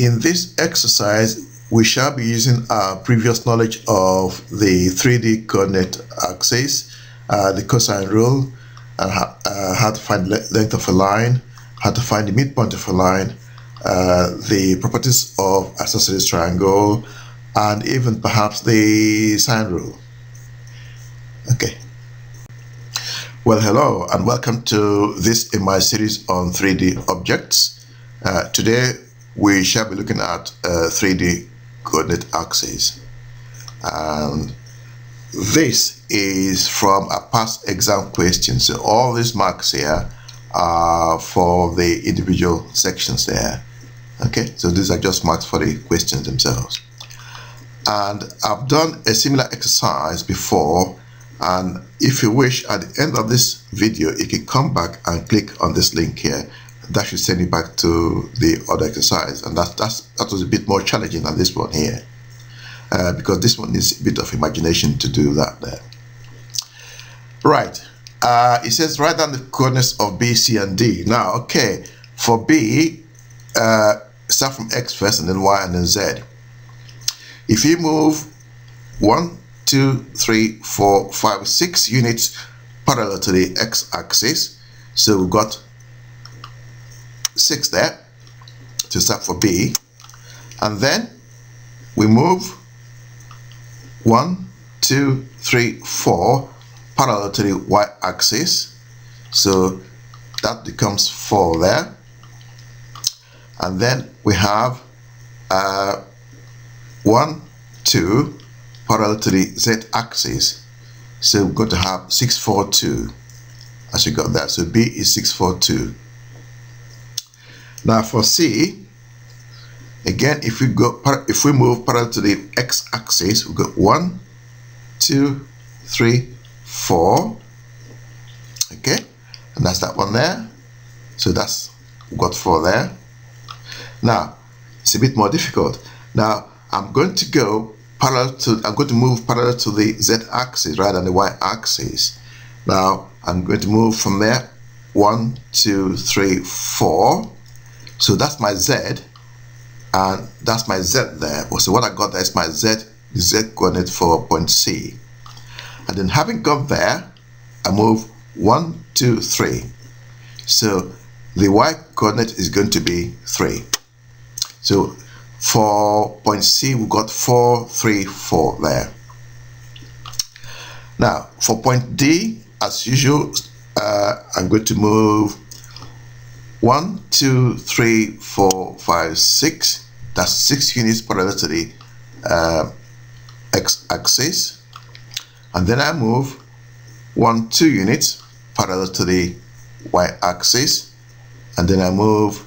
In this exercise, we shall be using our previous knowledge of the 3D coordinate axis, the cosine rule, and how to find the length of a line, how to find the midpoint of a line, the properties of isosceles triangle, and even perhaps the sine rule. Okay. Well, hello and welcome to this in my series on 3D objects. Today we shall be looking at 3D coordinate axis, and this is from a past exam question. So all these marks here are for the individual sections there. Okay, so these are just marks for the questions themselves. And I've done a similar exercise before, and if you wish, at the end of this video you can come back and click on this link here. That should send you back to the other exercise, and that was a bit more challenging than this one here, because this one needs a bit of imagination to do that there. Right, it says write down the coordinates of B, C, and D. Now, okay, for B, start from X first, and then Y, and then Z. If you move 1, 2, 3, 4, 5, 6 units parallel to the X-axis, so we've got 6 there to start for B, and then we move 1, 2, 3, 4 parallel to the Y-axis, so that becomes 4 there, and then we have 1, 2 parallel to the Z-axis, so we're going to have 6, 4, 2 as we got that. So B is 6, 4, 2. Now for C, again, if we move parallel to the X-axis, we got 1, 2, 3, 4. Okay, and that's that one there. So we've got 4 there. Now it's a bit more difficult. Now I'm going to move parallel to the Z-axis rather than the Y-axis. Now I'm going to move from there 1, 2, 3, 4. So that's my Z, and that's my Z there. So what I got there is my Z, the Z coordinate for point C. And then having got there, I move 1, 2, 3. So the Y coordinate is going to be 3. So for point C, we've got 4, 3, 4 there. Now for point D, as usual, I'm going to move 1, 2, 3, 4, 5, 6. That's 6 units parallel to the X-axis, and then I move 1, 2 units parallel to the Y-axis, and then I move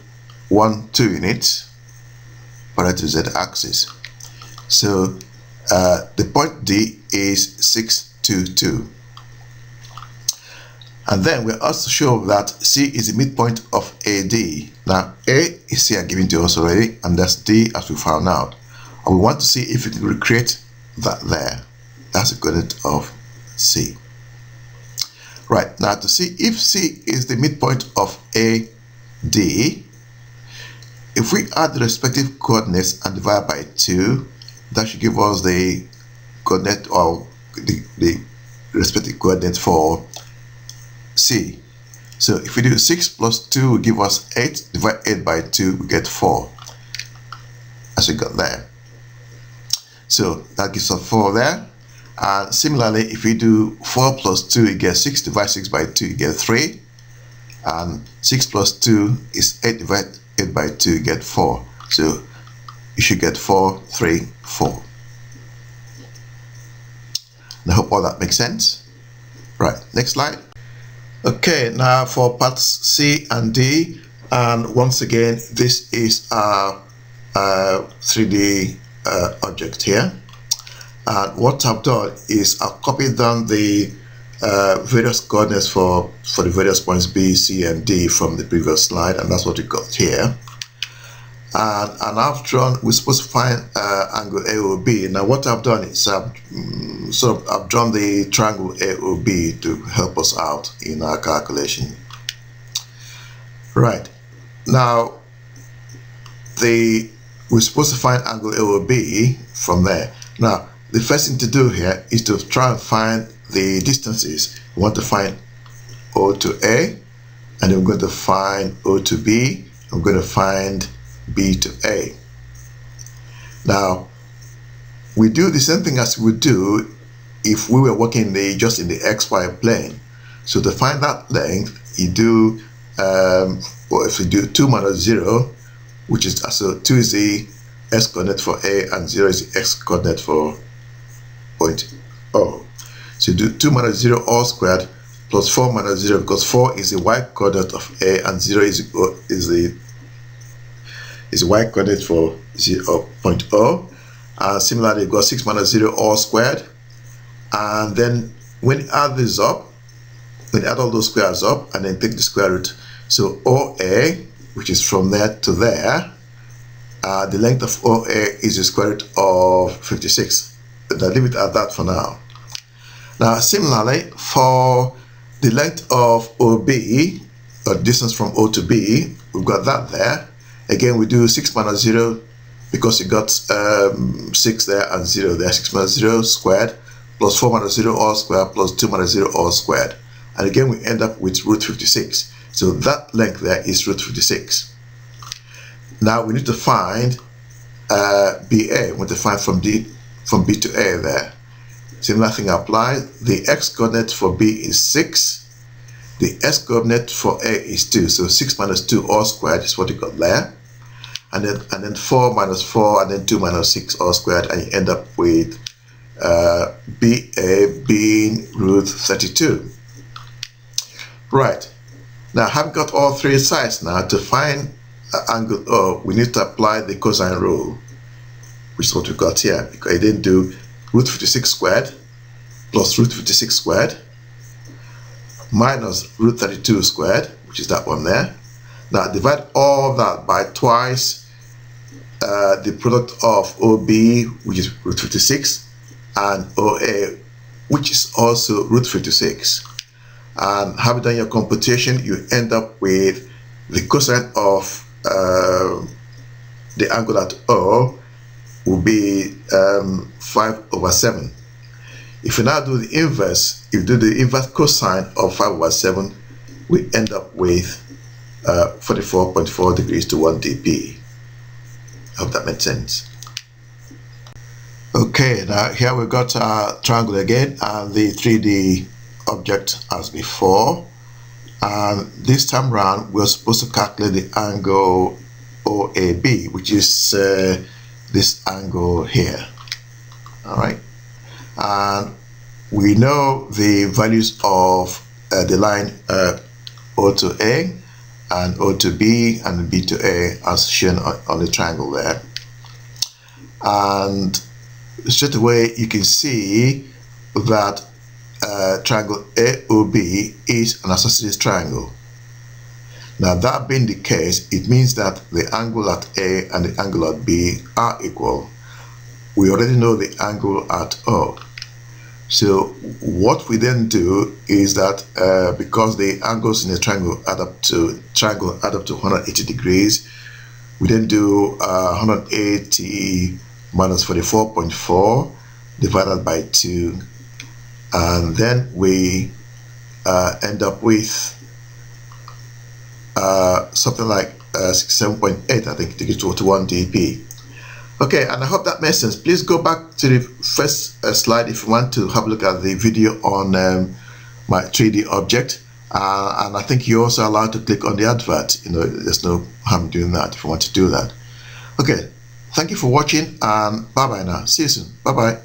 1, 2 units parallel to the Z-axis. So the point D is 6, 2, 2. And then we also show that C is the midpoint of AD. Now A is here given to us already, and that's D as we found out. And we want to see if we can recreate that there. That's the coordinate of C. Right, now to see if C is the midpoint of AD, if we add the respective coordinates and divide by 2, that should give us the coordinate, or the respective coordinate for C. So if we do 6 plus 2 will give us 8, divide 8 by 2, we get 4, as we got there. So that gives us 4 there. And similarly, if we do 4 plus 2, you get 6, divide 6 by 2, you get 3. And 6 plus 2 is 8, divide 8 by 2, you get 4. So you should get 4, 3, 4. And I hope all that makes sense. Right, next slide. Okay, now for parts C and D, and once again, this is our 3D object here. And what I've done is I've copied down the various coordinates for the various points B, C, and D from the previous slide, and that's what we got here. And I've drawn, we're supposed to find angle AOB. Now what I've done is I've drawn the triangle AOB to help us out in our calculation. Right, now we we're supposed to find angle AOB from there. Now, the first thing to do here is to try and find the distances. We want to find O to A, and then we're going to find O to B, and we're going to find B to A. Now, we do the same thing as we would do if we were working just in the XY plane. So to find that length, you do, or if you do 2 minus 0, which is, so 2 is the x coordinate for A and 0 is the x coordinate for point O. So you do 2 minus 0 all squared plus 4 minus 0, because 4 is the y coordinate of A and 0 is the y coordinate for point O. And similarly, you've got 6 minus 0 all squared. And then when you add this up, when you add all those squares up and then take the square root, so OA, which is from there to there, the length of OA is the square root of 56. But I'll leave it at that for now. Now, similarly, for the length of OB, or distance from O to B, we've got that there. Again, we do 6 minus 0, because you got 6 there and 0 there. 6 minus 0 squared plus 4 minus 0 all squared plus 2 minus 0 all squared. And again, we end up with root 56. So that length there is root 56. Now we need to find BA. We want to find from B to A there. Similar thing applies. The x coordinate for B is 6. The s coordinate for A is 2. So 6 minus 2 all squared is what you got there. And then 4 minus 4 and then 2 minus 6 all squared, and you end up with BA being root 32. Right. Now, having got all three sides now, to find angle O, we need to apply the cosine rule, which is what we got here, because I didn't do root 56 squared plus root 56 squared minus root 32 squared, which is that one there. Now, divide all that by twice the product of OB, which is root 56, and OA, which is also root 56. And having done your computation, you end up with the cosine of the angle at O will be 5/7. If you now do the inverse, if you do the inverse cosine of 5/7, we end up with 44.4 degrees to 1 dp. I hope that made sense. Okay, now here we've got our triangle again and the 3D object as before. And this time round, we're supposed to calculate the angle OAB, which is this angle here. All right. And we know the values of the line O to A and O to B and B to A as shown on the triangle there. And straight away you can see that triangle AOB is an isosceles triangle. Now, that being the case, it means that the angle at A and the angle at B are equal. We already know the angle at O. So what we then do is that because the angles in a triangle add up to 180 degrees, we then do 180 minus 44.4 divided by 2, and then we end up with something like 67.8, I think, to get to 1 dp. Okay, and I hope that makes sense. Please go back to the first slide if you want to have a look at the video on my 3D object. And I think you're also allowed to click on the advert. You know, there's no harm doing that if you want to do that. Okay, thank you for watching, and bye-bye now. See you soon. Bye-bye.